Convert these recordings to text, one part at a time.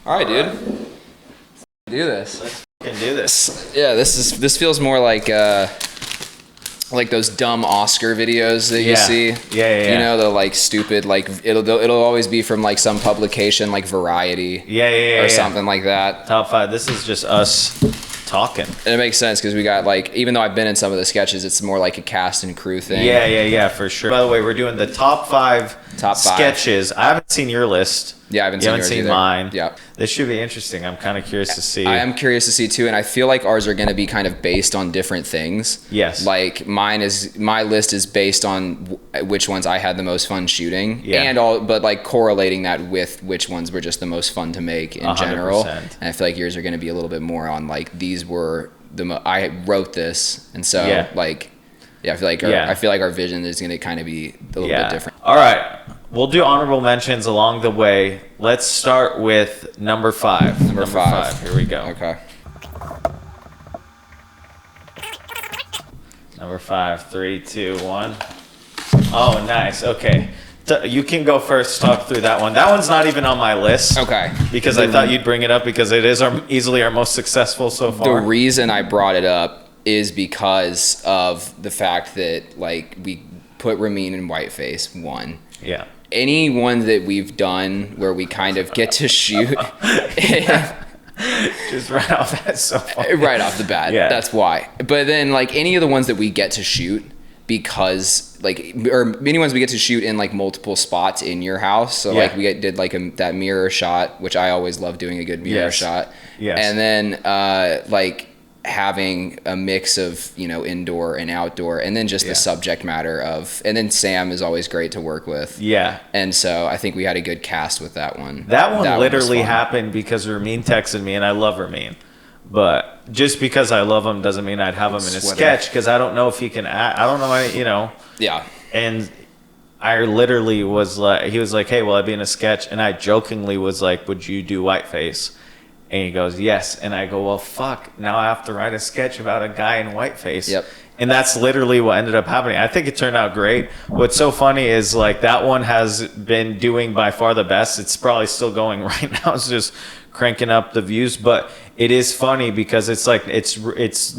All right, dude. Do this. Let's fucking do this. Yeah, this feels more like those dumb Oscar videos that you see. Yeah. You know, the like stupid, like it'll always be from like some publication like Variety. Or something like that. Top 5. This is just us talking. And it makes sense because we got like, even though I've been in some of the sketches, it's more like a cast and crew thing. Yeah, for sure. By the way, we're doing the top five sketches. I haven't seen your list. Yeah, I haven't seen yours either. You haven't seen mine. Yeah. This should be interesting. I'm kind of curious to see. I am curious to see too, and I feel like ours are going to be kind of based on different things. Yes. Like my list is based on which ones I had the most fun shooting, but like correlating that with which ones were just the most fun to make in 100%. General. And I feel like yours are going to be a little bit more on like these were I wrote this, and so I feel like our vision is going to kind of be a little bit different. All right. We'll do honorable mentions along the way. Let's start with number 5. Number five. Here we go. Okay. Number 5. 3, 2, 1. Oh, nice. Okay. You can go first. Talk through that one. That one's not even on my list. Okay. Because I thought you'd bring it up because it is easily our most successful so far. The reason I brought it up is because of the fact that like we put Ramin in Whiteface 1. Yeah. Any one that we've done where we kind of get to shoot just right off, that's so funny. Right off the bat. Yeah. That's why. But then like any of the ones that we get to shoot because or many ones we get to shoot in like multiple spots in your house. So like we did like that mirror shot, which I always love doing a good mirror shot. Yes. And then like having a mix of, you know, indoor and outdoor, and then just the subject matter of, and then Sam is always great to work with. Yeah. And so I think we had a good cast with that one. That one literally happened because Ramin texted me, and I love Ramin. But just because I love him doesn't mean I'd have him in a sketch, because I don't know if he can act. I don't know, you know. Yeah. And I literally was like, he was like, hey, will I be in a sketch? And I jokingly was like, would you do Whiteface? And he goes, yes. And I go, well, fuck. Now I have to write a sketch about a guy in whiteface. Yep. And that's literally what ended up happening. I think it turned out great. What's so funny is like that one has been doing by far the best. It's probably still going right now. It's just cranking up the views. But it is funny because it's like it's it's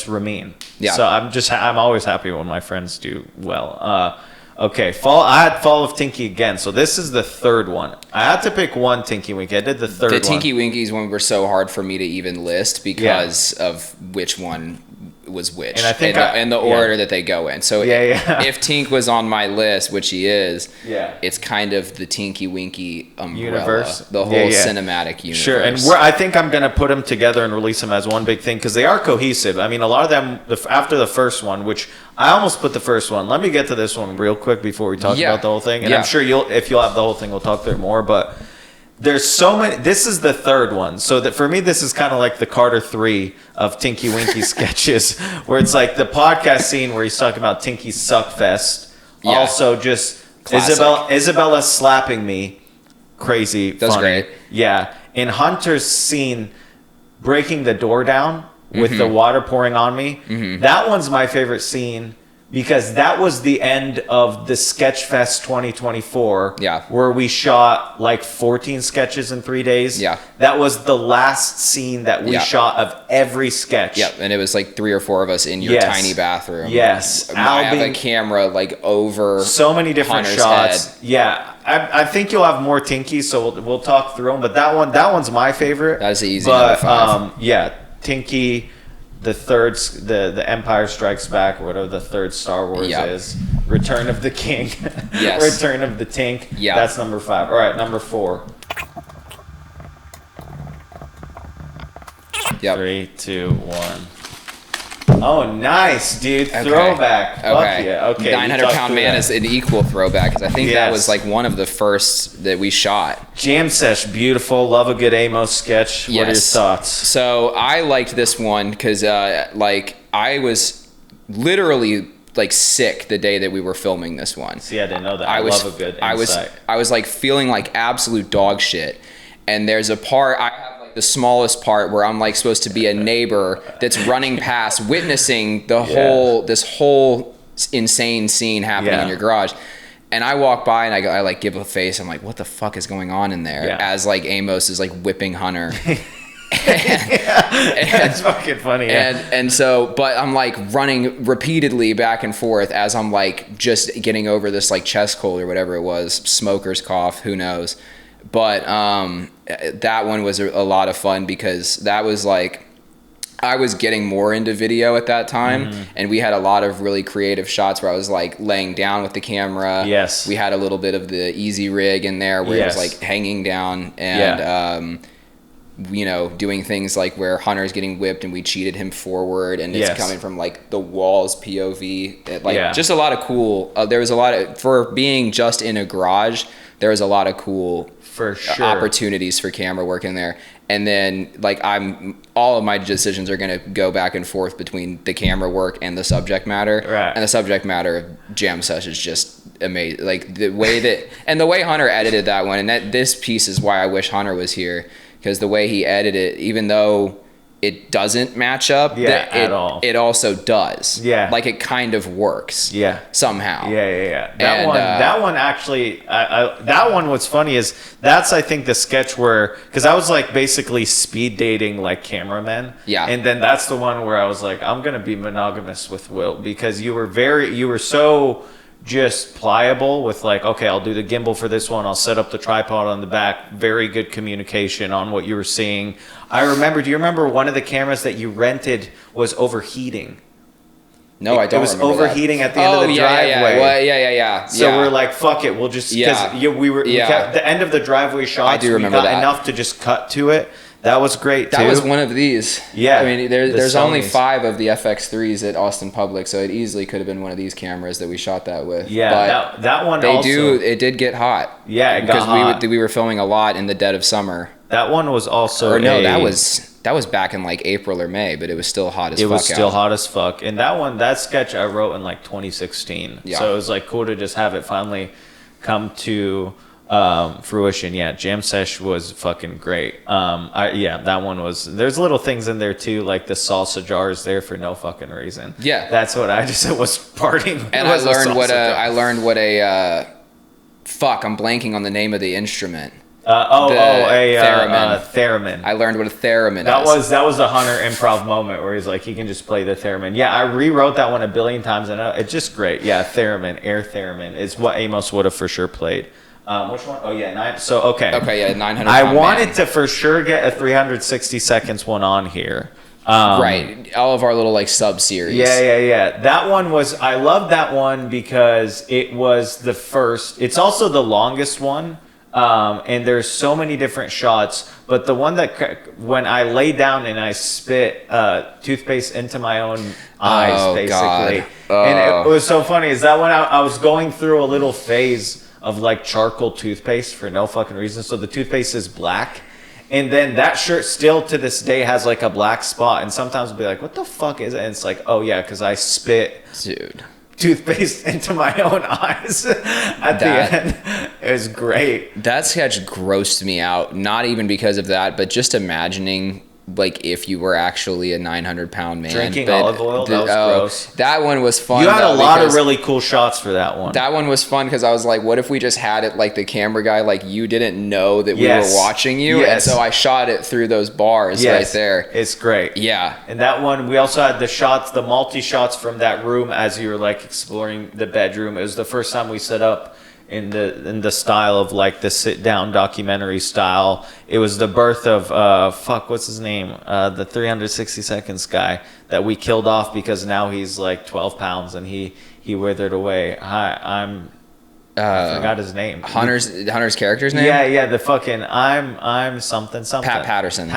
Ramin. Yeah. So I'm always happy when my friends do well. Okay, I had Fall of Tinky again. So this is the third one. I had to pick one Tinky Winky. I did the third one. The Tinky Winkies one were so hard for me to even list because of which one was which. And I think and the order that they go in. So if Tink was on my list, which he is, it's kind of the Tinky Winky umbrella. Universe. The whole cinematic universe. Sure, and I think I'm going to put them together and release them as one big thing because they are cohesive. I mean, a lot of them, after the first one, which I almost put the first one. Let me get to this one real quick before we talk about the whole thing. And I'm sure if you'll have the whole thing, we'll talk through it more. But there's so many. This is the third one. So that for me, this is kind of like the Carter 3 of Tinky Winky sketches, where it's like the podcast scene where he's talking about Tinky's Suckfest. Yeah. Also, just Isabella slapping me. Crazy. That's funny. Great. Yeah. In Hunter's scene, breaking the door down with the water pouring on me. That one's my favorite scene because that was the end of the Sketchfest 2024 where we shot like 14 sketches in 3 days. Yeah. That was the last scene that we shot of every sketch. Yep, and it was like 3 or 4 of us in your tiny bathroom. Yes. I have a camera like over so many different Hunter's shots. Head. Yeah. I think you'll have more Tinky, so we'll talk through them. But that one's my favorite. That's the easy number 5. Tinky, the third, the Empire Strikes Back, or whatever the third Star Wars is. Return of the King. Yes. Return of the Tink. Yeah. That's number 5. All right, number 4. Yep. 3, 2, 1. Oh, nice, dude. Okay. Throwback. Okay. Yeah. Okay. 900-pound man is an equal throwback because I think that was like one of the first that we shot. Jam sesh, beautiful. Love a good Amos sketch. What are your thoughts? So I liked this one because like I was literally like sick the day that we were filming this one. See, I didn't know that. I love a good insight. I was like feeling like absolute dog shit. And there's a part I have the smallest part where I'm like supposed to be a neighbor that's running past, witnessing this whole insane scene happening in your garage. And I walk by and I like give a face. I'm like, what the fuck is going on in there? Yeah. As like Amos is like whipping Hunter. That's fucking funny. Yeah. And so, but I'm like running repeatedly back and forth as I'm like just getting over this like chest cold or whatever it was, smoker's cough, who knows. But that one was a lot of fun because that was like, I was getting more into video at that time, and we had a lot of really creative shots where I was like laying down with the camera. Yes. We had a little bit of the easy rig in there where it was like hanging down and, you know, doing things like where Hunter's getting whipped and we cheated him forward and it's coming from like the walls POV. Just a lot of cool, there was a lot of, for being just in a garage, there was a lot of cool for sure opportunities for camera work in there. And then like all of my decisions are going to go back and forth between the camera work and the subject matter. Right. And the subject matter of Jam Sesh is just amazing. Like the way that, and the way Hunter edited that one, and that this piece is why I wish Hunter was here, because the way he edited it, even though it doesn't match up, at all, it also does. Yeah. Like it kind of works. Yeah. Somehow. Yeah. That one actually, that one, what's funny is that's, I think, the sketch where, because I was like basically speed dating like cameramen. Yeah. And then that's the one where I was like, I'm going to be monogamous with Will, because you were so just pliable with like, okay, I'll do the gimbal for this one, I'll set up the tripod on the back. Very good communication on what you were seeing. Do you remember one of the cameras that you rented was overheating? No, I don't. It was remember overheating that. at the end of the driveway. Yeah. So we're like, fuck it, we'll just, because we kept the end of the driveway shots. I do remember that. Enough to just cut to it. That was great too. That was one of these. Yeah. I mean, there's only 5 of the FX3s at Austin Public, so it easily could have been one of these cameras that we shot that with. Yeah, but that one it did get hot. Yeah, it got hot. Because we were filming a lot in the dead of summer. That one was also that was back in like April or May, but it was still hot as fuck. It was still hot as fuck. And that sketch I wrote in like 2016. Yeah. So it was like cool to just have it finally come to fruition. Yeah, Jam Sesh was fucking great. That one was, there's little things in there too, like the salsa jars there for no fucking reason. Yeah. That's what I just was partying. And I learned what a fuck, I'm blanking on the name of the instrument. Theremin. I learned what a theremin is. That was a Hunter improv moment where he's like, he can just play the theremin. Yeah, I rewrote that one a billion times and it's just great. Yeah, theremin, air theremin is what Amos would have for sure played. Which one? Oh yeah, 9. So okay, 900. I wanted to for sure get a 360 seconds one on here. Right, all of our little like sub series. Yeah. That one was, I love that one because it was the first. It's also the longest one. And there's so many different shots, but the one that when I lay down and I spit toothpaste into my own eyes, basically, and it was so funny. Is that when I was going through a little phase of like charcoal toothpaste for no fucking reason, so the toothpaste is black, and then that shirt still to this day has like a black spot, and sometimes I'll be like, what the fuck is it? And it's like, oh yeah, because I spit, dude, toothpaste into my own eyes at the end. It was great. That sketch grossed me out, not even because of that, but just imagining like if you were actually a 900-pound man drinking olive oil. That was gross. That one was fun. You had a lot of really cool shots for that one. That one was fun because I was like, what if we just had it like the camera guy, like you didn't know that we were watching you, and so I shot it through those bars right there. It's great. Yeah. And that one, we also had the shots, the multi shots from that room as you were like exploring the bedroom. It was the first time we set up in the style of like the sit down documentary style. It was the birth of what's his name, the 360 seconds guy that we killed off because now he's like 12 pounds and he withered away. I forgot his name. Hunter's character's name? Yeah, the fucking I'm something. Pat Patterson.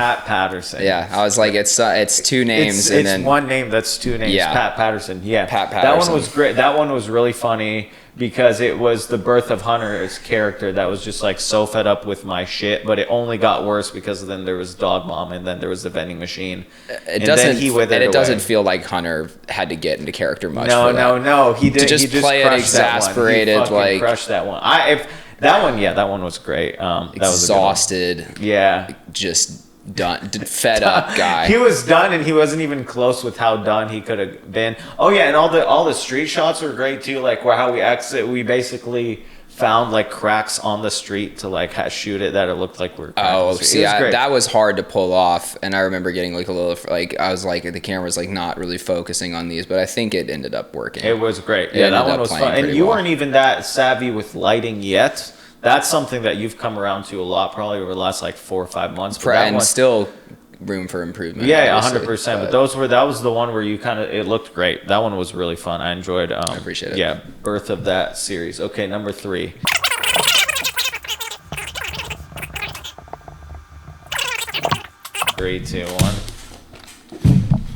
Yeah, I was like, it's 2 names and then one name that's 2 names. Yeah. Pat Patterson. Yeah, Pat Patterson. That one was great. That one was really funny because it was the birth of Hunter's character that was just like so fed up with my shit, but it only got worse because then there was Dog Mom and then there was the vending machine. It doesn't feel like Hunter had to get into character much. No. He did. To just play it exasperated, like crushed that one. That one was great. That exhausted. Was a good one. Just done, fed up guy. He was done, and he wasn't even close with how done he could have been. Oh yeah, and all the street shots were great too. Like how we basically found like cracks on the street to like shoot it that it looked like we're that was hard to pull off, and I remember getting like a little like I was like the camera's like not really focusing on these, but I think it ended up working. It was great. Yeah, that one was fun, and you weren't even that savvy with lighting yet. That's something that you've come around to a lot, probably over the last like 4 or 5 months. And still room for improvement. Yeah, 100%. But that was the one where you it looked great. That one was really fun. I enjoyed. I appreciate it. Yeah, birth of that series. Okay, number 3. 3, 2, 1.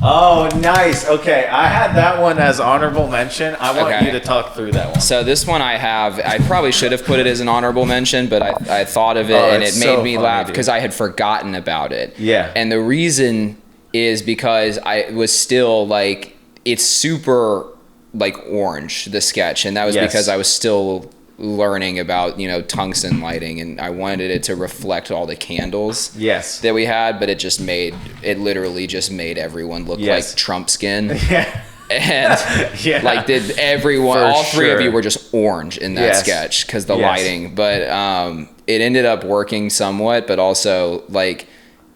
Oh, nice. Okay, I had that one as honorable mention. I want you to talk through that one. So this one I probably should have put it as an honorable mention, but I thought of it and it made me laugh because I had forgotten about it. Yeah. And the reason is because I was still like, it's super like orange, the sketch. And that was because I was still learning about tungsten lighting, and I wanted it to reflect all the candles that we had, but it literally just made everyone look like Trump skin. And like all three of you were just orange in that sketch because the lighting, but it ended up working somewhat. But also like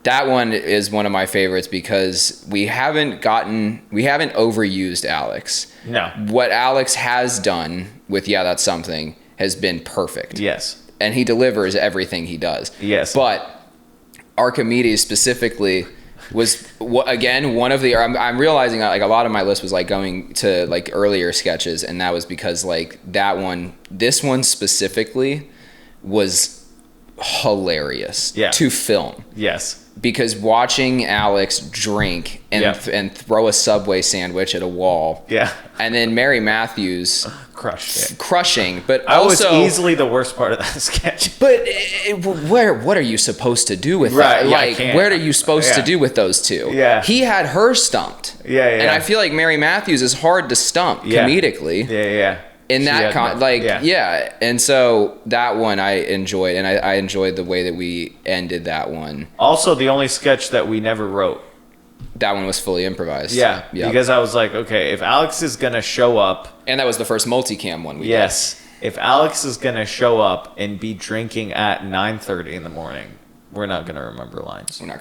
that one is one of my favorites because we haven't overused Alex. No, what Alex has done with That's Something has been perfect. Yes. And he delivers everything he does. Yes. But Archimedes specifically was, again, one of the, I'm realizing that like a lot of my list was like going to like earlier sketches, and that was because like this one specifically was hilarious to film. Yes. Because watching Alex drink and throw a Subway sandwich at a wall. Yeah. And then Mary Matthews crushing, but I also was easily the worst part of that sketch. But what are you supposed to do with that? Like, what are you supposed to do with those two? Yeah. He had her stumped. Yeah. And I feel like Mary Matthews is hard to stump comedically. Yeah. In that and so that one I enjoyed, and I enjoyed the way that we ended that one. Also, the only sketch that we never wrote. That one was fully improvised. Yeah, because I was like, okay, if Alex is gonna show up, and that was the first multicam one we did. If Alex is gonna show up and be drinking at 9:30 in the morning, we're not gonna remember lines. We're not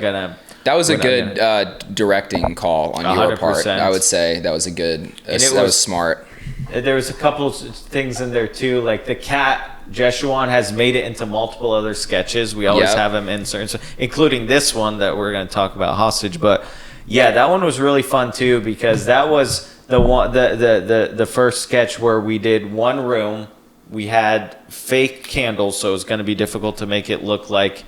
gonna. That was a good directing call on 100%. Your part. I would say that was a good. That was smart. There was a couple of things in there too, like the cat. Jeshuan has made it into multiple other sketches. We always have him in certain, including this one that we're going to talk about, hostage. But yeah, that one was really fun too because that was the first sketch where we did one room. We had fake candles, so it was going to be difficult to make it look like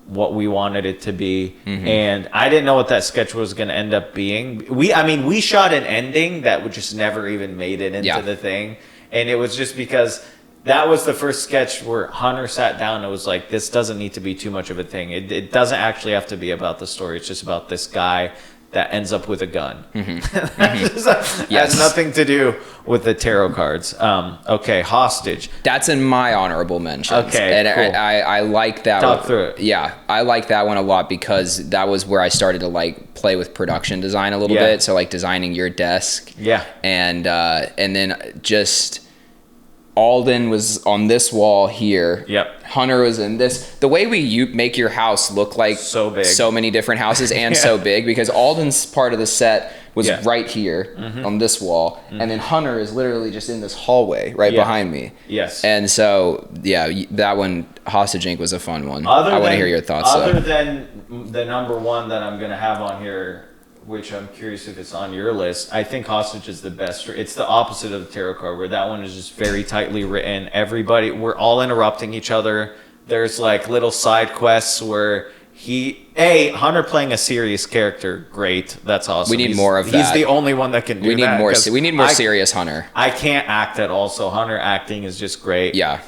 what we wanted it to be. Mm-hmm. And I didn't know what that sketch was going to end up being. We shot an ending that would just never even made it into the thing, and it was just because that was the first sketch where Hunter sat down and was like, this doesn't need to be too much of a thing. It doesn't actually have to be about the story. It's just about this guy that ends up with a gun. Mm-hmm. Has nothing to do with the tarot cards. Okay, hostage. That's in my honorable mentions. Okay, and cool. I like that Talk through it. Yeah, I like that one a lot because that was where I started to like play with production design a little bit. So like designing your desk. Yeah. And then just Mauldin was on this wall here. Yep. Hunter was in this. The way you make your house look like so big, so many different houses and so big, because Mauldin's part of the set was right here on this wall, and then Hunter is literally just in this hallway right behind me. Yes. And so that one, Hostage Inc. was a fun one. I want to hear your thoughts. Other than the number one that I'm gonna have on here, which I'm curious if it's on your list, I think Hostage is the best. It's the opposite of the tarot card, where that one is just very tightly written. We're all interrupting each other. There's like little side quests where Hunter playing a serious character, great. That's awesome. We need more of that. He's the only one that can do that. We need more serious Hunter. I can't act at all, so Hunter acting is just great. Yeah.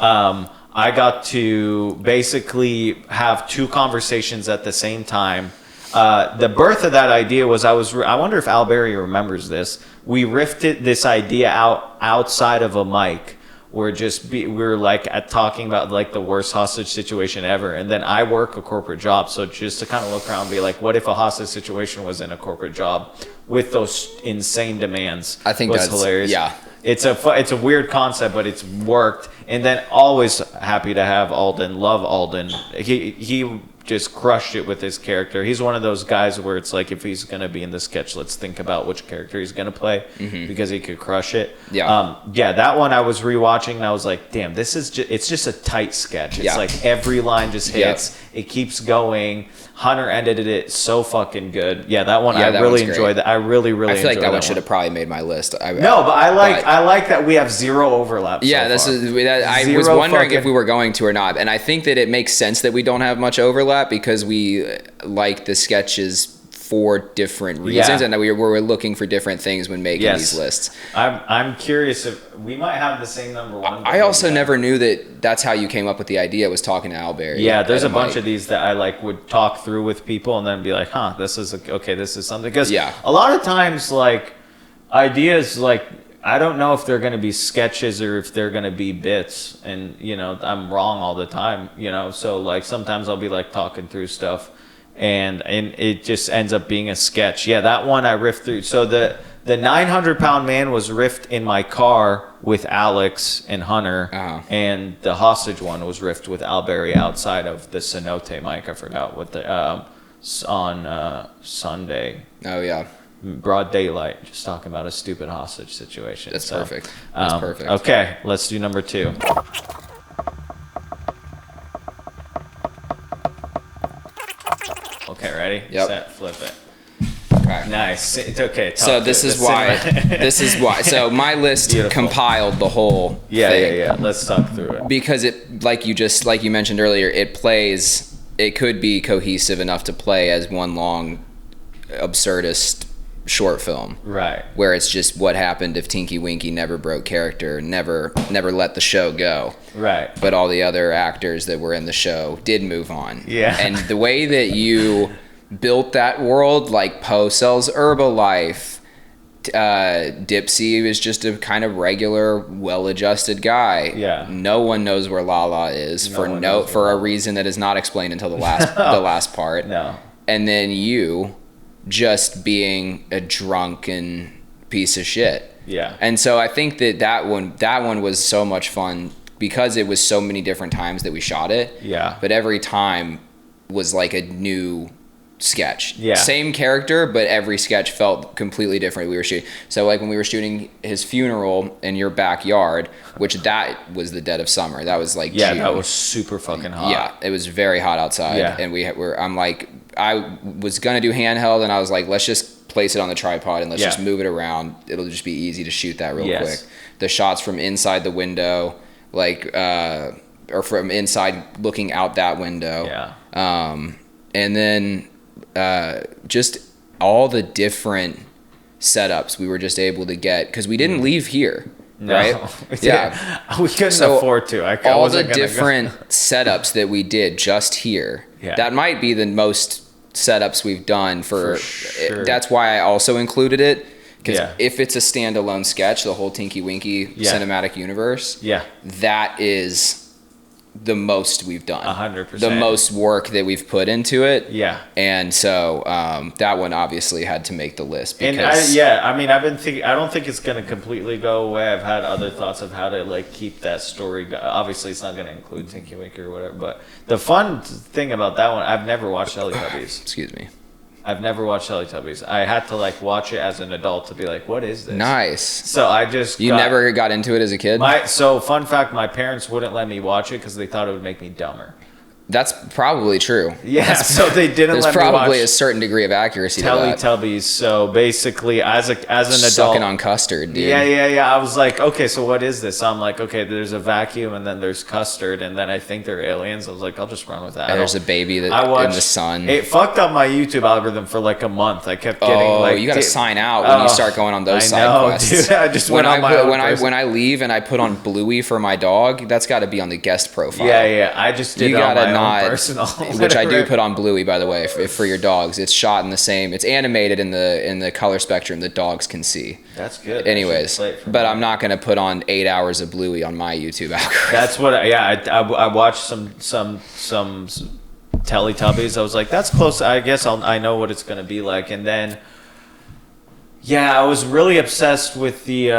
I got to basically have two conversations at the same time. The birth of that idea was I wonder if Al Berry remembers this. We riffed this idea outside of a mic we're like talking about like the worst hostage situation ever. And then I work a corporate job, so just to kind of look around and be like, what if a hostage situation was in a corporate job with those insane demands? I think that's hilarious. Yeah. It's a weird concept, but it's worked. And then always happy to have Alden. Love Alden. He just crushed it with his character. He's one of those guys where it's like, if he's going to be in the sketch, let's think about which character he's going to play, because he could crush it. Yeah. That one I was rewatching and I was like, damn, it's just a tight sketch. It's like every line just hits. It keeps going. Hunter edited it so fucking good. Yeah, that one I really enjoyed. That I really enjoyed. I feel like that one should have probably made my list. I like that we have zero overlap. Yeah, I was wondering if we were going to or not, and I think that it makes sense that we don't have much overlap because we like the sketches for different reasons, and that we're looking for different things when making these lists. I'm curious if we might have the same number one. I also never knew that that's how you came up with the idea, was talking to Alberry. Yeah, there's a bunch of these that I like would talk through with people and then be like, this is something. Because a lot of times, like, ideas, like, I don't know if they're going to be sketches or if they're going to be bits, and I'm wrong all the time, so like sometimes I'll be like talking through stuff and it just ends up being a sketch. Yeah, that one I riffed through. So the 900-pound man was riffed in my car with Alex and Hunter, and the hostage one was riffed with Alberry outside of the Cenote mic. I forgot what the on Sunday. Oh yeah. Broad daylight, just talking about a stupid hostage situation. That's perfect. That's perfect. Okay, let's do number 2. Okay, ready? Yep. Set, flip it. Okay. Nice. It's okay. So this is why. So my list compiled the whole thing. Yeah. Let's talk through it. Because it, like you mentioned earlier, it could be cohesive enough to play as one long absurdist short film, right? Where it's just what happened if Tinky Winky never broke character, never let the show go, right? But all the other actors that were in the show did move on. Yeah. And the way that you built that world, like Poe sells Herbalife, Dipsy was just a kind of regular, well-adjusted guy. Yeah. No one knows where Lala is for a reason that is not explained until the last the last part. No. And then you just being a drunken piece of shit. Yeah. And so I think that one was so much fun because it was so many different times that we shot it. Yeah. But every time was like a new sketch. Yeah. Same character, but every sketch felt completely different. We were shooting. So like when we were shooting his funeral in your backyard, which that was the dead of summer. That was like June. That was super fucking hot. Yeah, it was very hot outside. Yeah. And I was gonna do handheld, and I was like, let's just place it on the tripod and let's just move it around. It'll just be easy to shoot that real quick. The shots from inside the window, or from inside looking out that window. Yeah. And then just all the different setups we were just able to get because we didn't leave here. No. Right? Yeah. We couldn't afford to. All the different setups that we did just here. Yeah. That might be the most setups we've done for sure. That's why I also included it. Because if it's a standalone sketch, the whole Tinky Winky cinematic universe, that is the most we've done. 100%. The most work that we've put into it. Yeah. And so that one obviously had to make the list. Because I've been thinking, I don't think it's going to completely go away. I've had other thoughts of how to like keep that story going. Obviously, it's not going to include Tinky Winky or whatever. But the fun thing about that one, I've never watched Teletubbies. Excuse me. I've never watched Teletubbies. I had to like watch it as an adult to be like, what is this? Nice. So I just never got into it as a kid? So fun fact, my parents wouldn't let me watch it because they thought it would make me dumber. That's probably true. Yeah, so they didn't let me watch. There's probably a certain degree of accuracy to that. Teletubbies. So basically, as an adult, sucking on custard, dude. Yeah. I was like, okay, so what is this? So I'm like, okay, there's a vacuum, and then there's custard, and then I think they're aliens. I was like, I'll just run with that. And there's a baby in the sun. It fucked up my YouTube algorithm for like a month. I kept getting you got to sign out when you start going on those side quests. Dude, I just went on my own when I leave and I put on Bluey for my dog, that's got to be on the guest profile. Yeah. I just did you got to own personal. Which I do put on Bluey, by the way, for your dogs. It's shot in the same. It's animated in the color spectrum that dogs can see. That's good. Anyways, but I'm not gonna put on 8 hours of Bluey on my YouTube algorithm. That's what. I watched some Teletubbies. I was like, that's close. I guess I know what it's gonna be like, and then. Yeah, I was really obsessed with the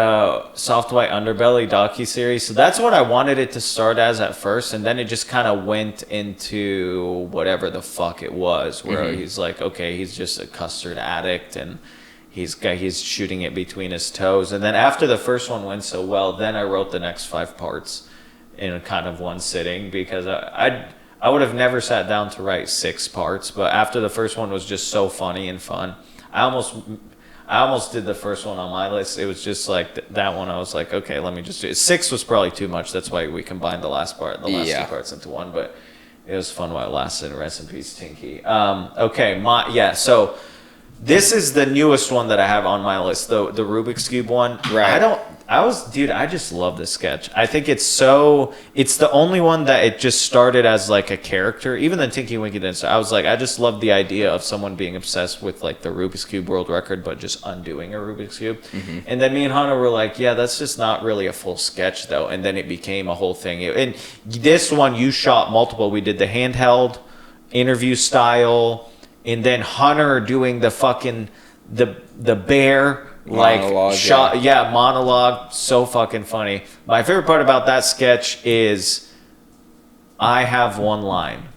Soft White Underbelly docuseries. So that's what I wanted it to start as at first. And then it just kind of went into whatever the fuck it was. Where he's like, okay, he's just a custard addict. And he's shooting it between his toes. And then after the first one went so well, then I wrote the next 5 parts in kind of one sitting. Because I would have never sat down to write 6 parts. But after the first one was just so funny and fun. I almost did the first one on my list. It was just like that one. I was like, okay, let me just do it. 6 was probably too much. That's why we combined the last 2 parts into one. But it was fun while it lasted. Rest in peace, Tinky. Okay, so this is the newest one that I have on my list, the Rubik's Cube one. Right. I just love this sketch. I think it's the only one that it just started as like a character. Even the Tinky Winky didn't start. I was like, I just love the idea of someone being obsessed with like the Rubik's Cube world record, but just undoing a Rubik's Cube. And then me and Hunter were like, yeah, that's just not really a full sketch though. And then it became a whole thing. And this one, you shot multiple. We did the handheld interview style, and then Hunter doing the fucking, the bear, monologue, monologue, so fucking funny. My favorite part about that sketch is I have one line,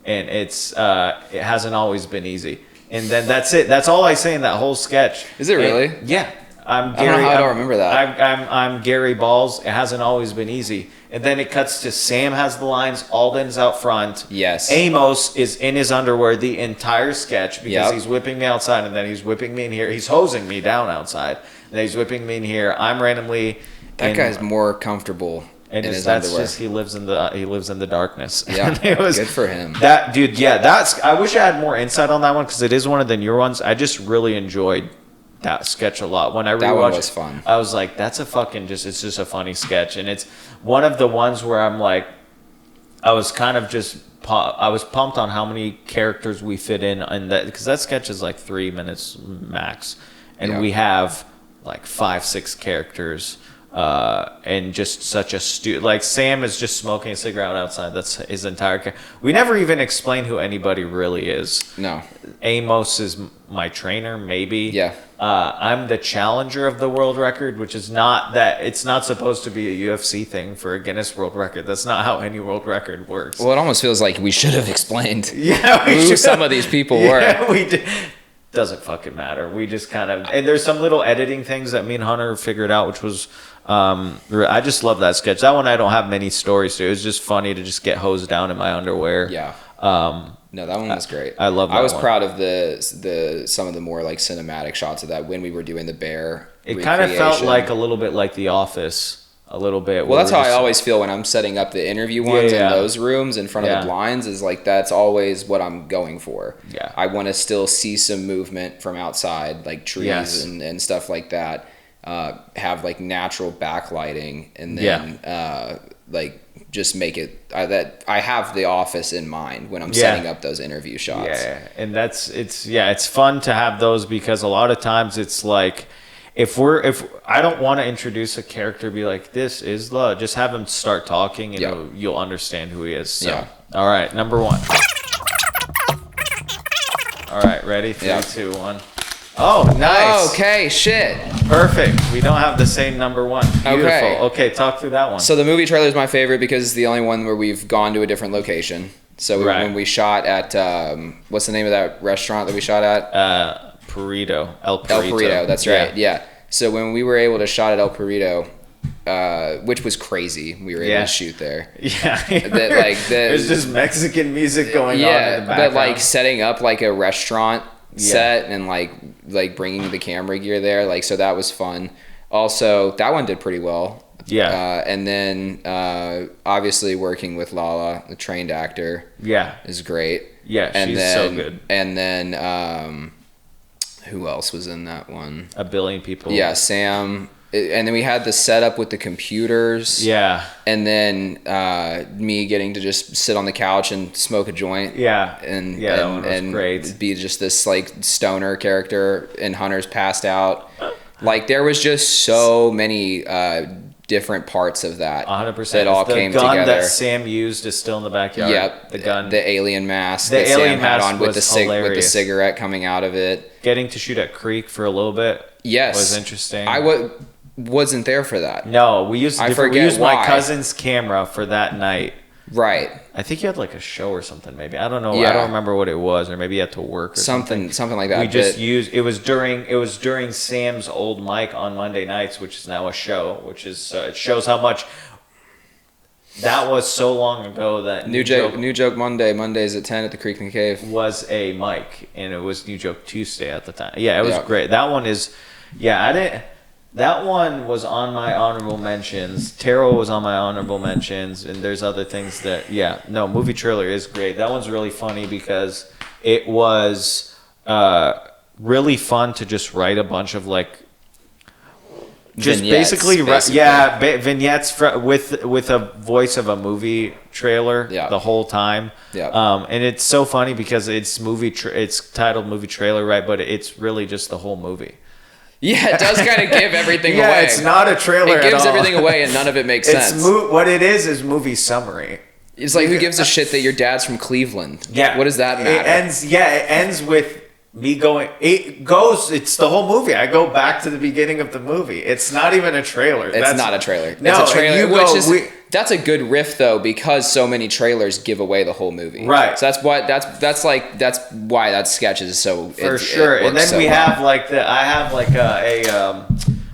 and it's it hasn't always been easy, and then that's it. That's all I say in that whole sketch. Is it really? Yeah. I'm Gary. I don't know how I don't remember that. I'm Gary Balls. It hasn't always been easy. And then it cuts to Sam has the lines. Alden's out front. Yes. Amos is in his underwear the entire sketch because he's whipping me outside, and then he's whipping me in here. He's hosing me down outside, and then he's whipping me in here. I'm randomly. That guy's more comfortable in his underwear. Just he lives in the darkness. Yeah. It was good for him. That dude. Yeah. I wish I had more insight on that one because it is one of the newer ones. I just really enjoyed that sketch a lot. When I rewatched, that one was fun. I was like, that's it's just a funny sketch. And it's one of the ones where I'm like, I was kind of I was pumped on how many characters we fit in that, because that sketch is like 3 minutes max. And we have like 5-6 characters. And just such a like Sam is just smoking a cigarette outside. That's his entire we never even explain who anybody really is. No. Amos is my trainer, maybe. Yeah. I'm the challenger of the world record, which is not that. It's not supposed to be a UFC thing for a Guinness World Record. That's not how any world record works. Well, it almost feels like we should have explained who some of these people were. Yeah, we did. Doesn't fucking matter. We just kind of, and there's some little editing things that me and Hunter figured out, which was, I just love that sketch. That one I don't have many stories to. It was just funny to just get hosed down in my underwear. Yeah. No, that one was great. I love that I was one. proud of the some of the more like cinematic shots of that when we were doing the bear. It kind of felt like a little bit like The Office. A little bit. Well, that's how I always feel when I'm setting up the interview ones in those rooms in front of the blinds, is like that's always what I'm going for. Yeah. I want to still see some movement from outside, like trees and stuff like that. Have like natural backlighting, and then like just make it that I have The Office in mind when I'm setting up those interview shots. Yeah, and it's fun to have those, because a lot of times it's like, if I don't want to introduce a character, be like, this is just have him start talking, and you'll understand who he is. So, all right, number 1. All right, ready? 3, 2, 1. Oh, nice. Okay, shit. Perfect. We don't have the same number 1. Beautiful. Okay, talk through that one. So the movie trailer is my favorite because it's the only one where we've gone to a different location. So when we shot at, what's the name of that restaurant that we shot at? Burrito. El Burrito. El Burrito, that's right. Yeah. So when we were able to shot at El Burrito, which was crazy, we were able to shoot there. Yeah. There's just Mexican music going on in the background. But like setting up like a restaurant set and like bringing the camera gear there, like, so that was fun. Also, that one did pretty well. Yeah. And then obviously working with Lala, the trained actor, is great. Yeah, and she's then, so good. And then who else was in that one? A billion people. Yeah, Sam, And then we had the setup with the computers. Yeah. And then me getting to just sit on the couch and smoke a joint. Yeah. And that one was great. Be just this like stoner character, and Hunter's passed out. Like there was just so many different parts of that. 100%. That all came together. The gun that Sam used is still in the backyard. Yep. The gun. The alien mask. The that alien Sam had mask on with was the cigarette coming out of it. Getting to shoot at Creek for a little bit. Yes. Was interesting. Wasn't there for that. No, we used why. my cousin's camera for that night. Right. I think you had like a show or something. Maybe I don't know. Yeah. I don't remember what it was, or maybe you had to work or something like that. We just used it was during Sam's old mic on Monday nights, which is now a show. Which is it shows how much that was so long ago that New Joke Mondays at 10 at the Creek and Cave was a mic, and it was New Joke Tuesday at the time. Yeah, it was great. That one is. Yeah, I didn't. That one was on my honorable mentions. Tarot was on my honorable mentions, and there's other things that, movie trailer is great. That one's really funny because it was really fun to just write a bunch of like, just vignettes, basically. Vignettes with a voice of a movie trailer the whole time. Yeah. And it's so funny because it's it's titled movie trailer, right? But it's really just the whole movie. Yeah, it does kind of give everything away. Yeah, it's not a trailer at all. It gives everything away and none of it makes sense. What it is movie summary. It's like, who gives a shit that your dad's from Cleveland? Yeah. What does that matter? It ends with me going, it's the whole movie. I go back to the beginning of the movie. It's not even a trailer. It's not a trailer. No, it's a trailer, that's a good riff though, because so many trailers give away the whole movie. Right. So that's why that sketch is so for sure. And then we have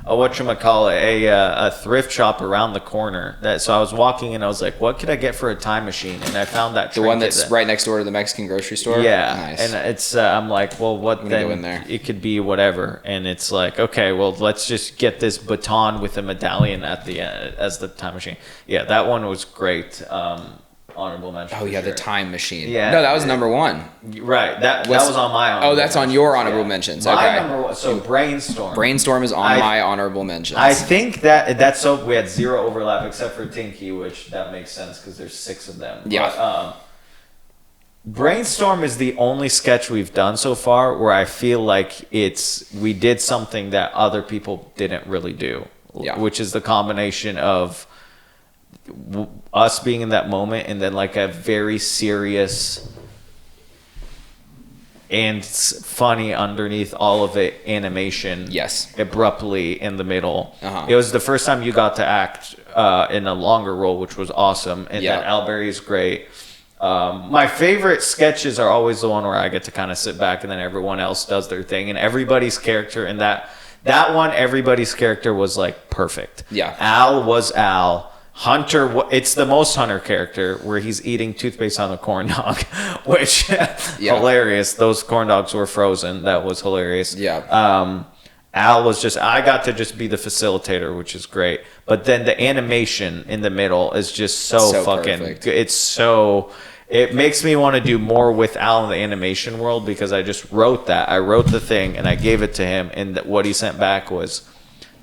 a thrift shop around the corner. So I was walking and I was like, what could I get for a time machine? And I found that the one that's right next door to the Mexican grocery store. Yeah. Nice. And it's I'm like, well, what then? Go in there. It could be whatever. And it's like, okay, well, let's just get this baton with a medallion at the end as the time machine. Yeah, that one was great. Honorable mention. Oh yeah, the time machine. Yeah, no, that was number one. Right, that was on my honorable. Oh, that's on your honorable mentions. My number one. So Brainstorm. Brainstorm is on my honorable mentions. I think that's so we had zero overlap except for Tinky, which that makes sense because there's 6 of them. Yeah. But, Brainstorm is the only sketch we've done so far where I feel like we did something that other people didn't really do. Yeah. Which is the combination of us being in that moment and then like a very serious and funny underneath all of it animation. Yes. Abruptly in the middle. It was the first time you got to act in a longer role, which was awesome. And then Alberry is great. My favorite sketches are always the one where I get to kind of sit back and then everyone else does their thing, and everybody's character in that one, everybody's character was like perfect. Yeah. Al was Al. Hunter, it's the most Hunter character where he's eating toothpaste on a corn dog, which hilarious. Those corn dogs were frozen. That was hilarious. Yeah. Al was I got to just be the facilitator, which is great. But then the animation in the middle is just so fucking perfect. It makes me want to do more with Al in the animation world because I just wrote that. I wrote the thing and I gave it to him, and what he sent back was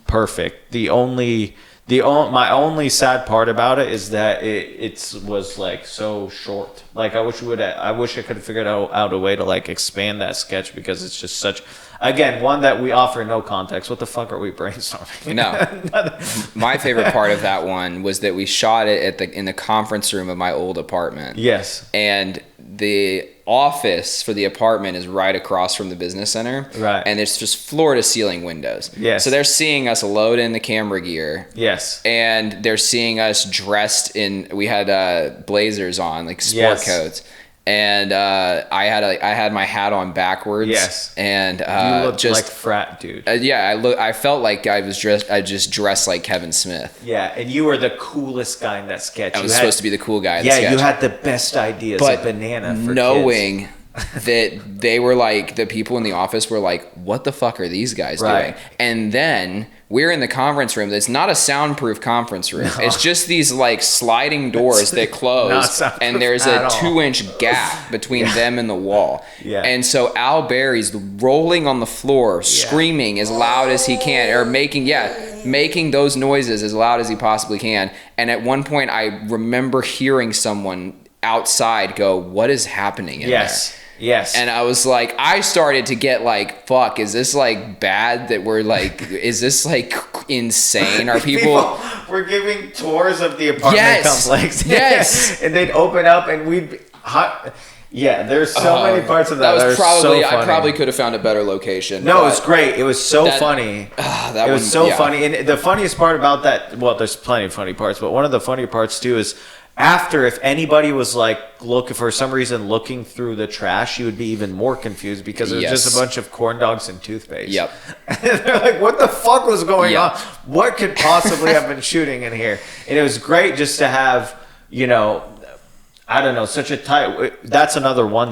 perfect. My only sad part about it is that it was like so short. Like I wish I could have figured out a way to like expand that sketch because it's just such. Again, one that we offer no context. What the fuck are we brainstorming? No. My favorite part of that one was that we shot it in the conference room of my old apartment. Yes. And the office for the apartment is right across from the business center. Right. And it's just floor to ceiling windows. Yes. So they're seeing us load in the camera gear. Yes. And they're seeing us dressed we had blazers on, like sport coats. And I had my hat on backwards. Yes. And you looked like frat dude. I felt like I just dressed like Kevin Smith. Yeah, and you were the coolest guy in that sketch. I was supposed to be the cool guy in the sketch. Yeah, you had the best ideas. But a banana for knowing kids. that they were like, the people in the office were like, what the fuck are these guys doing? And then we're in the conference room. It's not a soundproof conference room. No. It's just these like sliding doors that close, and there's a 2-inch gap between them and the wall. Yeah. And so Al Berry's rolling on the floor, screaming as loud as he can, or making those noises as loud as he possibly can. And at one point, I remember hearing someone outside go, what is happening in there? Yes. And I was like, I started to get like, fuck, is this like bad that we're like, is this like insane? Are people we're giving tours of the apartment complex. Yes. And they'd open up and we'd there's so many parts of that. That was probably, I probably could have found a better location. No, it was great. It was so funny. It was so funny. And the funniest part about that, well, there's plenty of funny parts, but one of the funny parts too is after, if anybody was like looking for some reason looking through the trash, you would be even more confused because it was just a bunch of corn dogs and toothpaste. Yep. And they're like, what the fuck was going on? What could possibly have been shooting in here? And it was great just to have, I don't know, such a tight. That's another one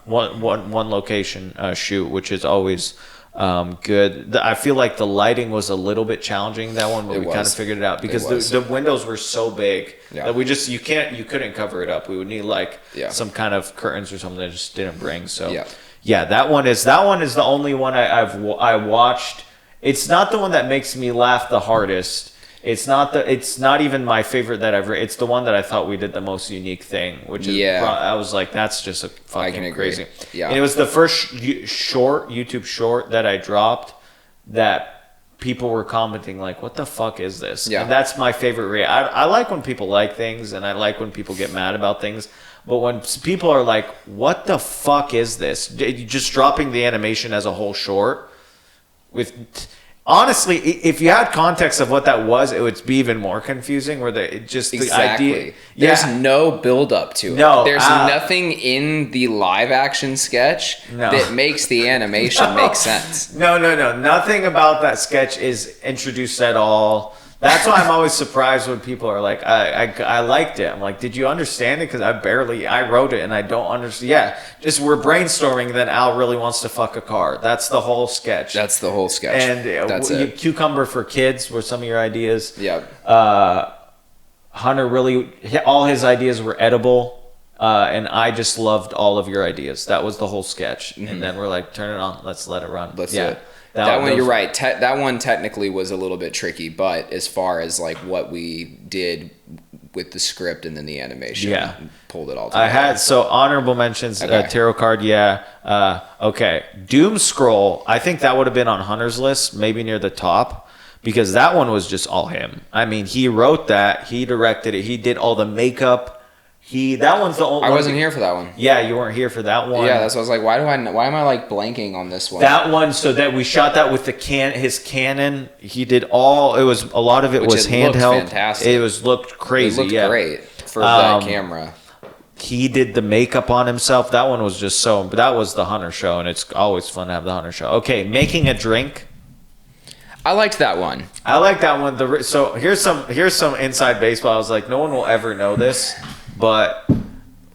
location shoot, which is always good. I feel like the lighting was a little bit challenging that one, but we kind of figured it out because the windows were so big that you couldn't cover it up. We would need like some kind of curtains or something that just didn't bring. So that one is the only one I watched. It's not the one that makes me laugh the hardest. It's not even my favorite that I've read. It's the one that I thought we did the most unique thing, which is I was like, that's just a fucking crazy. Yeah. And it was the first YouTube short that I dropped that people were commenting like, what the fuck is this? Yeah. And that's my favorite I like when people like things, and I like when people get mad about things. But when people are like, what the fuck is this? Just dropping the animation as a whole short with... Honestly, if you had context of what that was, it would be even more confusing. The idea. There's no build up to it. No, there's nothing in the live action sketch that makes the animation make sense. No. Nothing about that sketch is introduced at all. That's why I'm always surprised when people are like, I liked it. I'm like, did you understand it? Because I wrote it and I don't understand. Yeah, just we're brainstorming and then Al really wants to fuck a car. That's the whole sketch. And that's it. Cucumber for Kids were some of your ideas. Yeah. Hunter all his ideas were edible. And I just loved all of your ideas. That was the whole sketch. Mm-hmm. And then we're like, turn it on. Let's let it run. Let's do it. That one, you're right. That one technically was a little bit tricky, but as far as like what we did with the script and then the animation, pulled it all together. I had honorable mentions. Tarot card, okay. Doom Scroll. I think that would have been on Hunter's list, maybe near the top, because that one was just all him. I mean, he wrote that, he directed it, he did all the makeup. That one's the only. I wasn't here for that one. Yeah, you weren't here for that one. Yeah, that's what I was like. Why am I like blanking on this one? That one, so that we shot that with his Canon. He did all. It was a lot of it was handheld. Fantastic. It looked crazy. It looked great for that camera. He did the makeup on himself. That one was just so. But that was the Hunter show, and it's always fun to have the Hunter show. Okay, making a drink. I liked that one. I like that one. So here's some inside baseball. I was like, no one will ever know this. But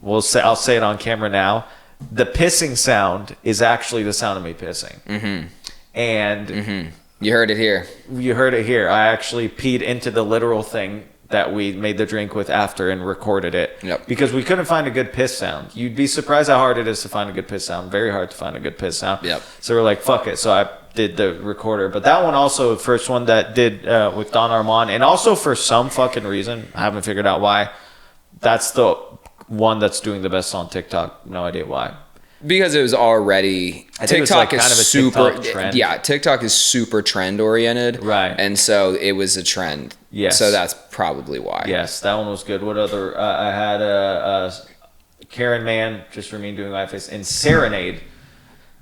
I'll say it on camera now. The pissing sound is actually the sound of me pissing. Mm-hmm. And you heard it here. You heard it here. I actually peed into the literal thing that we made the drink with after and recorded it. Yep. Because we couldn't find a good piss sound. You'd be surprised how hard it is to find a good piss sound. Very hard to find a good piss sound. Yep. So we're like, fuck it. So I did the recorder. But that one also, the first one that did with Don Armand. And also for some fucking reason, I haven't figured out why, that's the one that's doing the best on TikTok. No idea why. Because it was already TikTok is kind of a super TikTok trend. Yeah, TikTok is super trend oriented. Right. And so it was a trend. Yes. So that's probably why. Yes, that one was good. What other I had Karen Man, just for me doing my face, and Serenade.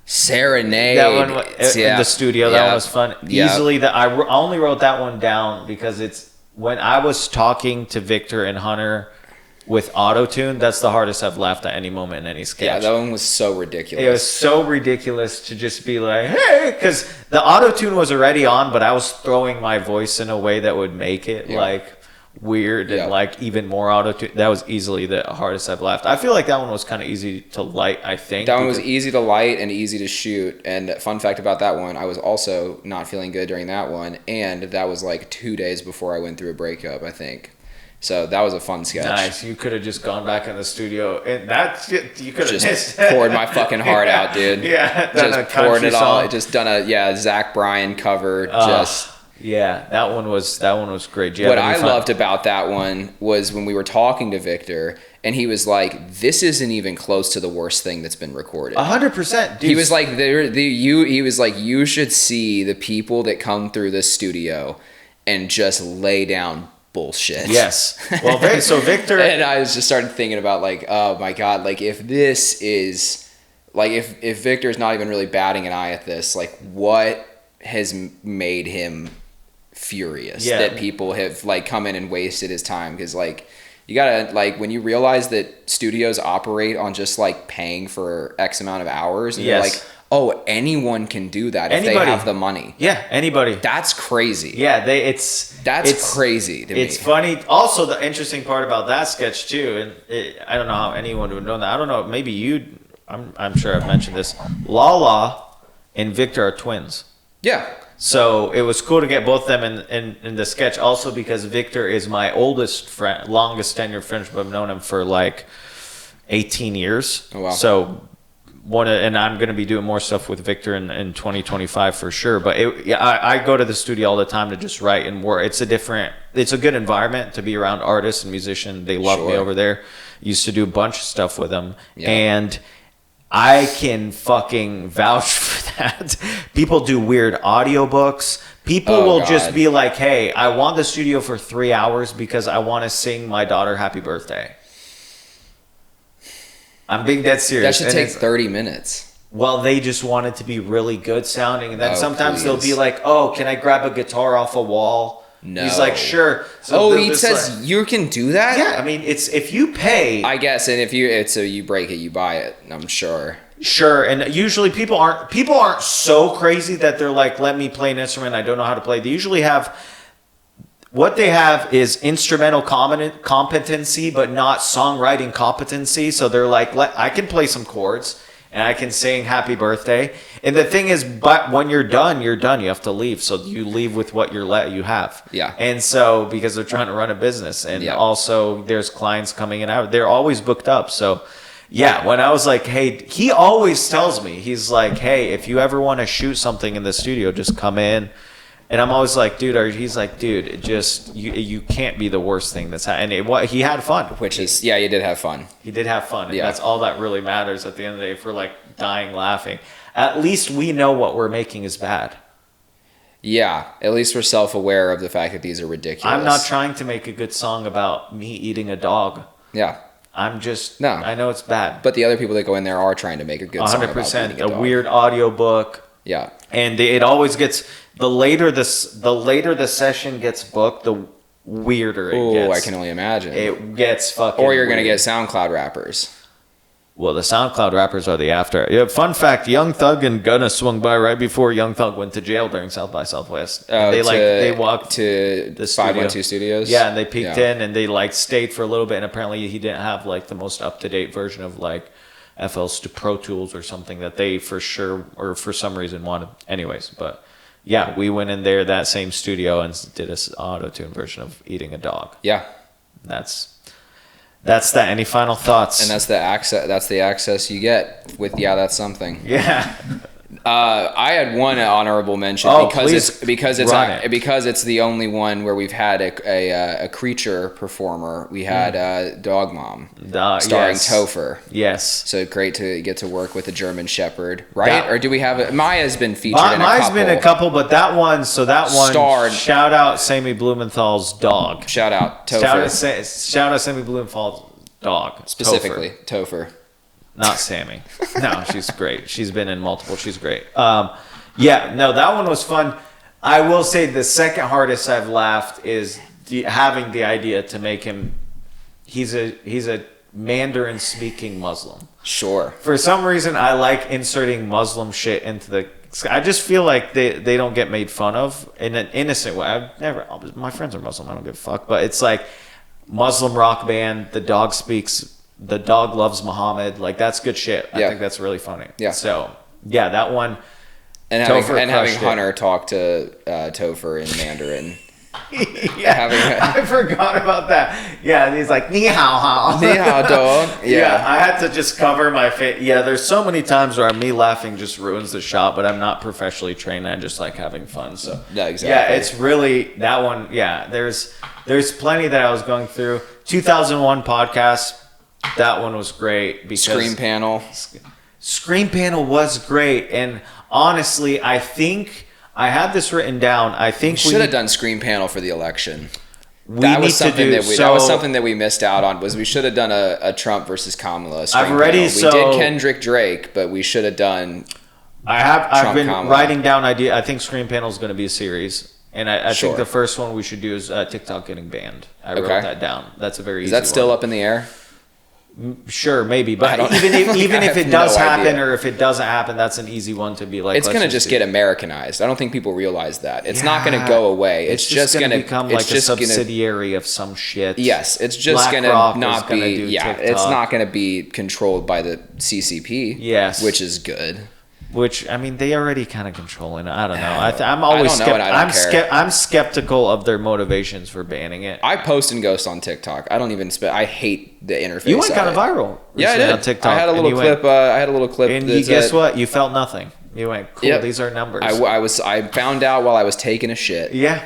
That one in the studio. That one was fun. Easily I only wrote that one down because it's when I was talking to Victor and Hunter with auto-tune, that's the hardest I've laughed at any moment in any sketch. Yeah, that one was so ridiculous. It was so ridiculous to just be like, hey, because the auto-tune was already on, but I was throwing my voice in a way that would make it like weird and like even more auto-tune. That was easily the hardest I've laughed. I feel like that one was kind of easy to light, I think. That one was easy to light and easy to shoot. And fun fact about that one, I was also not feeling good during that one. And that was like 2 days before I went through a breakup, I think. So that was a fun sketch. Nice. You could have just gone back in the studio and you could have just poured my fucking heart out, dude. Yeah. Just poured it all. Just done a Zach Bryan cover. Yeah, that one was great. What I loved about that one was when we were talking to Victor, and he was like, "This isn't even close to the worst thing that's been recorded." 100%. He was like, He was like, "You should see the people that come through this studio and just lay down bullshit." Yes. Well, so Victor and I was just started thinking about like, oh my god, like if this is like if Victor's not even really batting an eye at this, like what has made him furious that people have like come in and wasted his time? Because like you gotta like when you realize that studios operate on just like paying for X amount of hours and you're like, oh, anyone can do that if they have the money. Yeah, anybody. That's crazy. Yeah, that's crazy to me. It's funny. Also, the interesting part about that sketch too, and I don't know how anyone would know that. I don't know. Maybe you. I'm sure I've mentioned this. Lala and Victor are twins. Yeah. So it was cool to get both of them in the sketch. Also because Victor is my oldest friend, longest tenured friend. I've known him for like 18 years. Oh wow. So. And I'm going to be doing more stuff with Victor in 2025 for sure. But I go to the studio all the time to just write and work. It's a good environment to be around artists and musicians. They love me over there. Used to do a bunch of stuff with them. Yeah. And I can fucking vouch for that. People do weird audiobooks. People will just be like, hey, I want the studio for 3 hours because I want to sing my daughter happy birthday. I'm being dead serious. That should take 30 minutes. Well, they just want it to be really good sounding. And then sometimes they'll be like, oh, can I grab a guitar off a wall? No. He's like, sure. So he says you can do that? Yeah, I mean, it's if you pay. I guess, and if you break it, you buy it, I'm sure. Sure, and usually people aren't so crazy that they're like, let me play an instrument I don't know how to play. They usually have... What they have is instrumental competency, but not songwriting competency. So they're like, I can play some chords and I can sing happy birthday. And the thing is, but when you're done, you're done. You have to leave. So you leave with what you have. Yeah. And so because they're trying to run a business and also there's clients coming in and out, they're always booked up. So yeah, when I was like, hey, he always tells me, he's like, hey, if you ever want to shoot something in the studio, just come in. And I'm always like, dude, he's like, dude, it just, you can't be the worst thing that's happened. And he had fun. Which is, yeah, he did have fun. He did have fun. And that's all that really matters at the end of the day. If we're like dying laughing, at least we know what we're making is bad. Yeah, at least we're self-aware of the fact that these are ridiculous. I'm not trying to make a good song about me eating a dog. Yeah. I'm just, I know it's bad. But the other people that go in there are trying to make a good song about eating a dog. 100%. A weird audio book. Yeah. And it always gets... The later the session gets booked, the weirder it gets. Oh, I can only imagine. It gets fucking Or you're going to get SoundCloud rappers. Well, the SoundCloud rappers are the after. Yeah, fun fact, Young Thug and Gunna swung by right before Young Thug went to jail during South by Southwest. Oh, they walked to the 512 Studios? Yeah, and they peeked in and they like stayed for a little bit. And apparently he didn't have like the most up-to-date version of like FL Pro Tools or something that they for sure or for some reason wanted. Anyways, but... Yeah, we went in there, that same studio, and did an auto-tune version of Eating a Dog. Yeah. That's that. Any final thoughts? And that's the access you get with That's Something. Yeah. I had one honorable mention because it's the only one where we've had a creature performer. We had Dog Mom starring Topher. Yes. So great to get to work with a German Shepherd, right? Or do we have Maya's been featured in a couple. Maya's been a couple, but that one starred. Shout out Sammy Blumenthal's dog. Shout out Topher. Shout out Sammy Blumenthal's dog. Specifically Topher. Not Sammy. No, she's great. She's been in multiple. She's great. That one was fun. I will say the second hardest I've laughed is having the idea to make him. He's a Mandarin speaking Muslim. Sure. For some reason, I like inserting Muslim shit into I just feel like they don't get made fun of in an innocent way. My friends are Muslim. I don't give a fuck. But it's like Muslim rock band. The dog loves Muhammad. Like, that's good shit. I think that's really funny. Yeah. So yeah, that one. And having Hunter talk to Topher in Mandarin. I forgot about that. Yeah, he's like, ni hao hao. Ni hao dog. Yeah, I had to just cover my face. Yeah, there's so many times where me laughing just ruins the shot, but I'm not professionally trained. I just like having fun. So yeah, exactly. Yeah, it's really that one. Yeah, there's plenty that I was going through. 2001 podcast. That one was great because Screen Panel was great, and honestly, I think. I had this written down. I think we should have done Screen Panel for the election. That was something that we missed out on. We should have done a Trump versus Kamala Screen Panel. We did Kendrick Drake, but we should have done. I've been writing down idea. I think Screen Panel is going to be a series, and I think the first one we should do is TikTok getting banned. I wrote that down. That's a very easy one. Is that still up in the air? Sure, maybe, but even if it does happen or if it doesn't happen, that's an easy one to be like. It's going to just get Americanized. I don't think people realize that. It's not going to go away. It's just going to become like a subsidiary of some shit. Yes, it's just going to not be. Yeah, it's not going to be controlled by the CCP. Yes, which is good. Which, I mean, they already kind of controlling it. I don't know. I'm always I'm skeptical of their motivations for banning it. I post and ghost on TikTok. I don't even I hate the interface. You went kind of viral. Yeah, I did. On TikTok. I had a little clip. And guess what? You felt nothing. You went, cool. Yep. These are numbers. I found out while I was taking a shit. Yeah.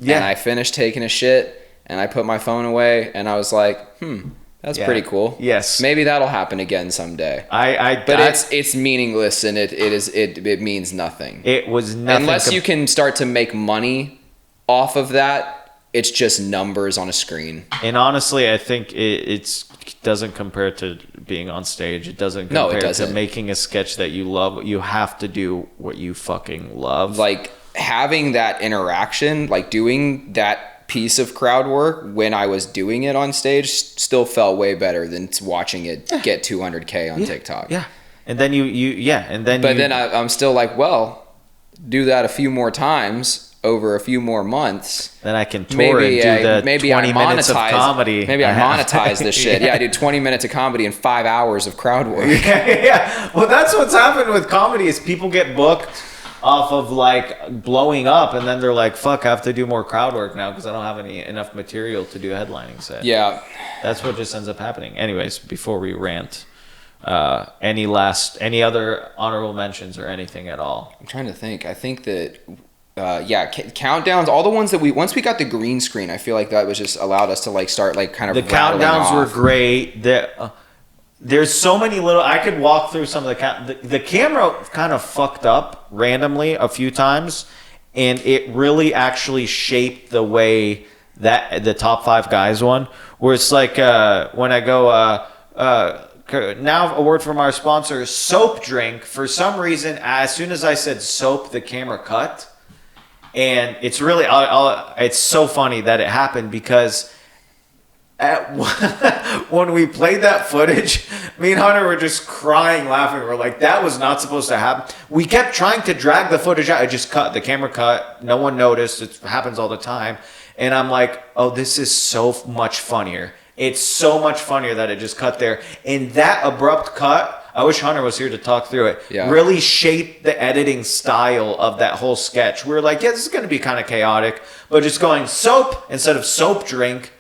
And I finished taking a shit, and I put my phone away, and I was like, That's pretty cool. Yes. Maybe that'll happen again someday. But it's meaningless, and it means nothing. It was nothing. Unless you can start to make money off of that, it's just numbers on a screen. And honestly, I think it doesn't compare to being on stage. It doesn't compare to making a sketch that you love. You have to do what you fucking love. Like having that interaction, like doing that piece of crowd work when I was doing it on stage still felt way better than watching it get 200K on TikTok. Yeah. And then then I'm still like, well, do that a few more times over a few more months. Then I can tour and do the 20 minutes of comedy. Maybe I monetize this shit. Yeah, I do 20 minutes of comedy and 5 hours of crowd work. Yeah. Well, that's what's happened with comedy is people get booked off of like blowing up, and then they're like, fuck, I have to do more crowd work now because I don't have enough material to do a headlining set. Yeah, that's what just ends up happening. Anyways, before we rant, any other honorable mentions or anything at all? I'm trying to think. I think that countdowns, all the ones that once we got the green screen, I feel like that was just allowed us to like start like kind of the countdowns were great. There's so many little. I could walk through some of the camera kind of fucked up randomly a few times, and it really actually shaped the way that the top 5 guys won. Where it's like when I go now a word from our sponsor, Soap Drink. For some reason, as soon as I said soap, the camera cut, and it's really it's so funny that it happened because. When we played that footage, me and Hunter were just crying, laughing. We're like, that was not supposed to happen. We kept trying to drag the footage out. It just cut. The camera cut. No one noticed. It happens all the time. And I'm like, oh, this is so much funnier. It's so much funnier that it just cut there. And that abrupt cut, I wish Hunter was here to talk through it, really shaped the editing style of that whole sketch. We were like, yeah, this is going to be kind of chaotic. But just going soap instead of soap drink,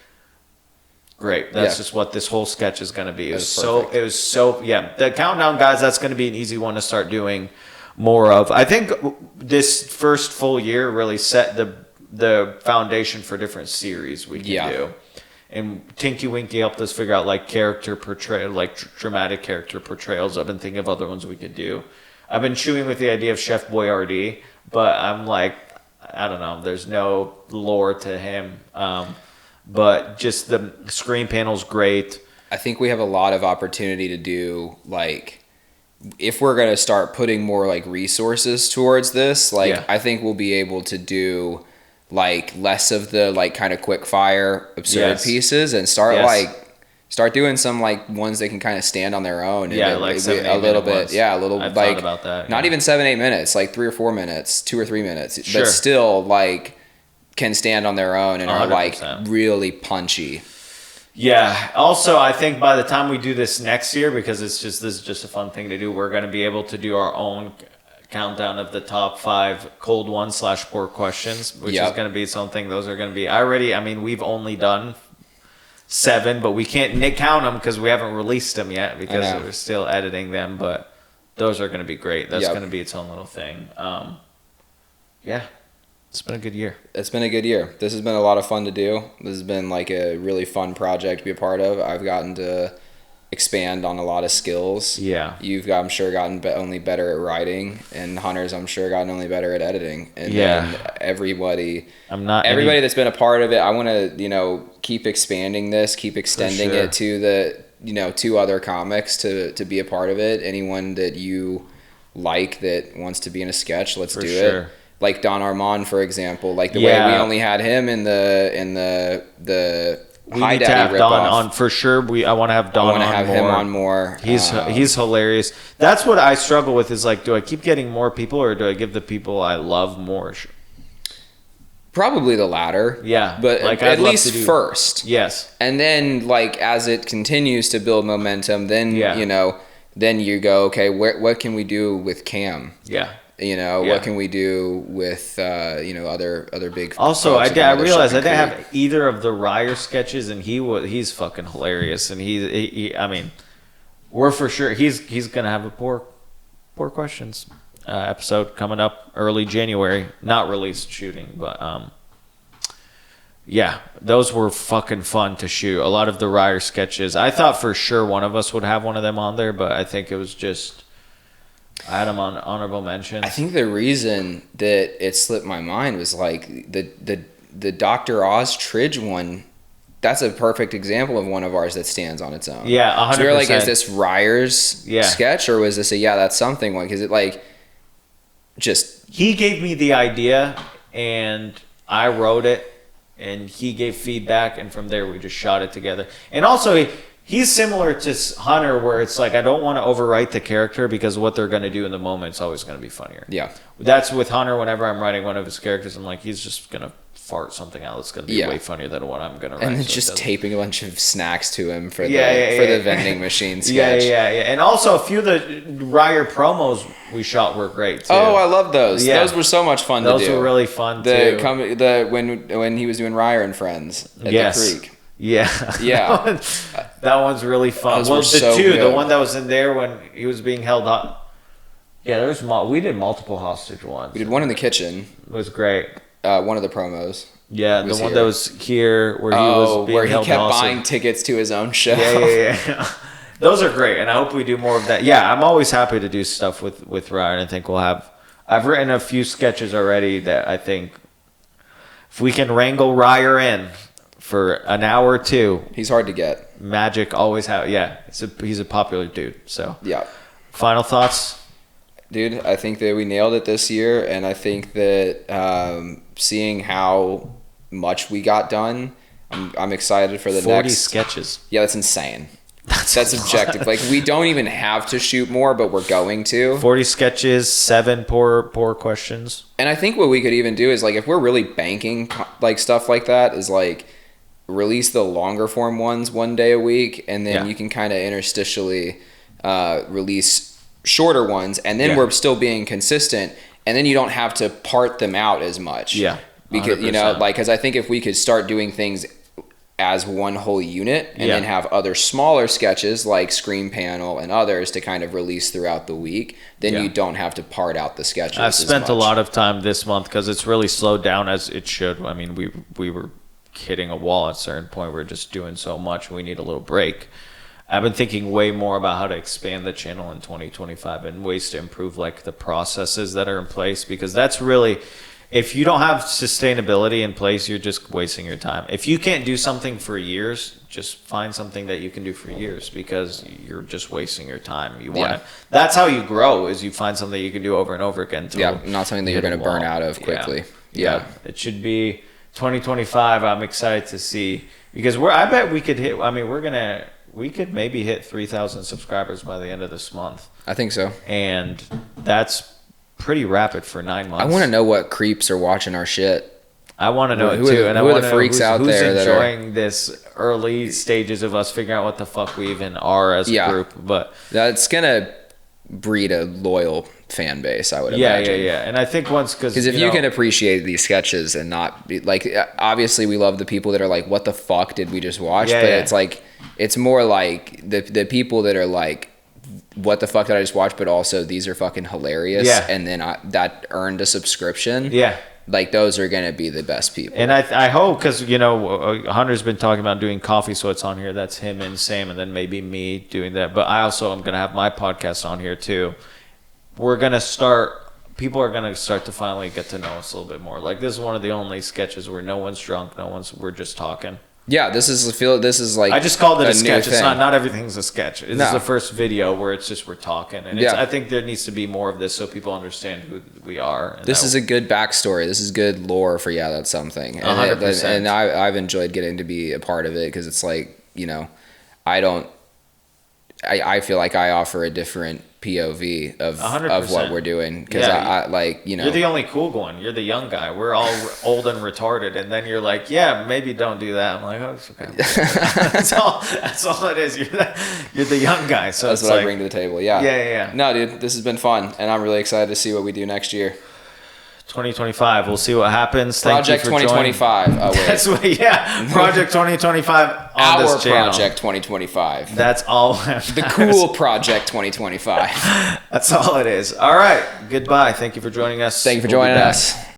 great. That's just what this whole sketch is going to be. It was so the countdown guys, that's going to be an easy one to start doing more of. I think this first full year really set the foundation for different series we can do. And Tinky Winky helped us figure out like character portrayal, like dramatic character portrayals. I've been thinking of other ones we could do. I've been chewing with the idea of Chef Boyardee, but I'm like, I don't know. There's no lore to him. But just the Screen Panel's great. I think we have a lot of opportunity to do, like, if we're going to start putting more, like, resources towards this, like, I think we'll be able to do, like, less of the, like, kind of quick fire, absurd pieces and start Start doing some like ones that can kind of stand on their own. Yeah, like 7, 8 a little bit. ones. Yeah, a little. I've like thought about that. Not even 7, 8 minutes, like 3 or 4 minutes, 2 or 3 minutes, Sure. but still like can stand on their own and 100%. Are like really punchy. Yeah. Also, I think by the time we do this next year, because this is just a fun thing to do, we're going to be able to do our own countdown of the top 5 cold ones / poor questions, which is going to be something. Those are going to be. We've only done 7, but we can't count them because we haven't released them yet because we're still editing them. But those are going to be great. That's going to be its own little thing. Yeah, it's been a good year. It's been a good year. This has been a lot of fun to do. This has been like a really fun project to be a part of. I've gotten to expand on a lot of skills. Yeah. You've, I'm sure, gotten only better at writing, and Hunter's, I'm sure, gotten only better at editing. And then everybody that's been a part of it, I want to, keep expanding this, keep extending it to the, to other comics to be a part of it. Anyone that you like that wants to be in a sketch, let's do it. Like Don Armand, for example, like the way we only had him in the we need to have Don on for sure. I want to have Don on more. I want to have him on more. He's hilarious. That's what I struggle with is like, do I keep getting more people or do I give the people I love more? Probably the latter. Yeah. But like at least first. Yes. And then like as it continues to build momentum, then, then you go, okay, what can we do with Cam? Yeah. What can we do with other big. Also, I realized I didn't have either of the Ryer sketches, and he's fucking hilarious, and we're for sure he's gonna have a poor questions episode coming up early January, not released shooting, but those were fucking fun to shoot. A lot of the Ryer sketches, I thought for sure one of us would have one of them on there, but I think it was just. I had him on honorable mentions. I think the reason that it slipped my mind was like the Dr. Oz Tridge one. That's a perfect example of one of ours that stands on its own. Yeah, 100%. So you're like, is this Ryer's sketch or was this that's something one? Because it like just he gave me the idea and I wrote it and he gave feedback and from there we just shot it together. And also he's similar to Hunter where it's like I don't want to overwrite the character because what they're going to do in the moment is always going to be funnier. Yeah. That's with Hunter whenever I'm writing one of his characters, I'm like, he's just going to fart something out that's going to be way funnier than what I'm going to write. And then just taping a bunch of snacks to him for the vending machine sketch. Yeah. And also a few of the Ryer promos we shot were great too. Oh, I love those. Yeah. Those were so much fun to do. Those were really fun too. When he was doing Ryer and Friends at the Creek. Yeah. That one's really fun. Well, the one that was in there when he was being held up. Yeah, we did multiple hostage ones. We did one in the kitchen. It was great. One of the promos. Yeah, the one that was here where he was being held kept hostage. buying tickets to his own show. Yeah. Those are great, and I hope we do more of that. Yeah, I'm always happy to do stuff with Ryan. I think I've written a few sketches already that I think if we can wrangle Ryer in for an hour or two. He's hard to get. Magic always he's a popular dude. So yeah. Final thoughts? Dude, I think that we nailed it this year, and I think that seeing how much we got done, I'm excited for the 40 next 40 sketches. Yeah, that's insane. That's objective. Like we don't even have to shoot more, but we're going to. 40 sketches, 7 poor questions. And I think what we could even do is like if we're really banking like stuff like that is like release the longer form ones one day a week, and then you can kind of interstitially release shorter ones, and then we're still being consistent, and then you don't have to part them out as much. Yeah, 100%. Because because I think if we could start doing things as one whole unit and then have other smaller sketches like Screen Panel and others to kind of release throughout the week, then you don't have to part out the sketches. I've spent a lot of time this month because it's really slowed down as it should. I mean, we were hitting a wall at a certain point. We're just doing so much. We need a little break. I've been thinking way more about how to expand the channel in 2025 and ways to improve like the processes that are in place, because that's really, if you don't have sustainability in place, you're just wasting your time. If you can't do something for years, just find something that you can do for years, because you're just wasting your time. That's how you grow, is you find something you can do over and over again. Not something that you're going to burn out of quickly. Yeah. It should be 2025. I'm excited to see, because I bet we could hit, I mean, we're we could maybe hit 3,000 subscribers by the end of this month. I think so. And that's pretty rapid for 9 months. I want to know what creeps are watching our shit. I want to know it too. And I want to know who's enjoying this early stages of us figuring out what the fuck we even are as a group. But that's going to breed a loyal fan base, I would imagine. Yeah. And I think because if you can appreciate these sketches and not be like, obviously we love the people that are like, what the fuck did we just watch? It's like, it's more like the people that are like, what the fuck did I just watch? But also these are fucking hilarious. Yeah. And then that earned a subscription. Yeah. Like those are going to be the best people. And I hope, because, Hunter's been talking about doing coffee, so it's on here. That's him and Sam, and then maybe me doing that. But I also am going to have my podcast on here too. People are going to start to finally get to know us a little bit more. Like, this is one of the only sketches where no one's drunk, we're just talking. Yeah, this is like, I just called it a sketch. It's not everything's a sketch. This is the first video where it's just we're talking, and I think there needs to be more of this so people understand who we are. This is a good backstory. This is good lore for That's Something. And 100%. And I've enjoyed getting to be a part of it, because it's like, I feel like I offer a different POV of what we're doing, because you're the only cool one. You're the young guy. We're all old and retarded, and then you're like, yeah, maybe don't do that. I'm like, oh, it's okay. That's all it is. You're the young guy. So that's what I bring to the table. Yeah. No, dude, this has been fun, and I'm really excited to see what we do next year. 2025. We'll see what happens. Project 2025. Oh, wait. That's what, Project 2025 on this channel. Project 2025. That's all. The cool Project 2025. That's all it is. All right. Goodbye. Thank you for joining us. Thank you for joining us.